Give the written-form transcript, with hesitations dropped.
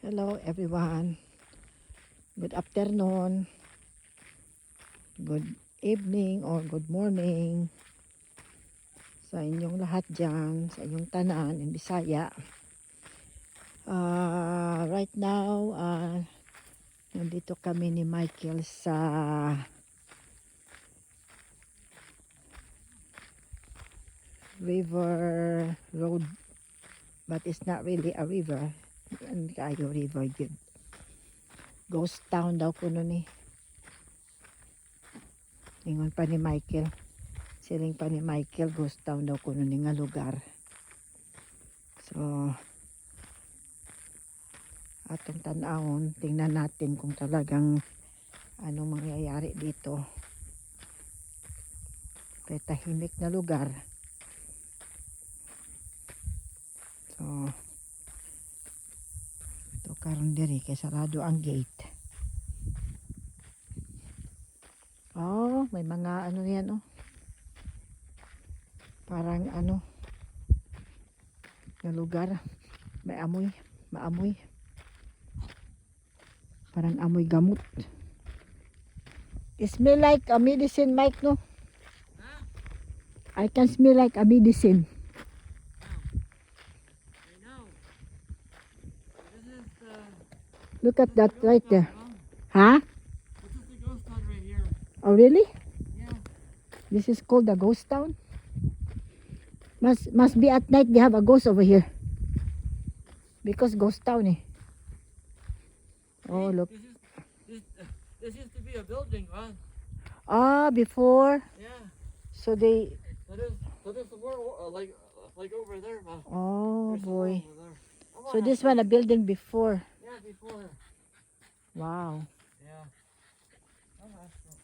Hello everyone. Good afternoon. Good evening or good morning sa inyong lahat dyan, sa inyong tanan in Bisaya. Right now, nandito kami ni Michael sa river road, but it's not really a river. Hindi kayo river yun. Ghost town daw kuno ni. Ingon pa ni Michael. Siling pa ni Michael, ghost town daw kuno ni nga lugar. So, atong tanawon, tingnan natin kung talagang anong mangyayari dito. Kaya tahimik na lugar. So, ito karon diri kay sarado ang gate. Oh, may mga ano yan oh. Parang ano na lugar. May amoy, maamoy. Parang amoy gamot. It smell like a medicine, Mike, no? Huh? I can smell like a medicine. I know. This is the Look at that right there. huh? Huh? This is the ghost town right here. Oh, really? Yeah. This is called the ghost town? Must be at night they have a ghost over here. Because ghost town eh. Oh, See, look. This used to be a building, huh? Ah, before. Yeah. So they... So there's the more like over there, man. Oh, There's some boy. more over there. I So wanna this have one a building before. Yeah, before. Wow. Yeah. I'm asking.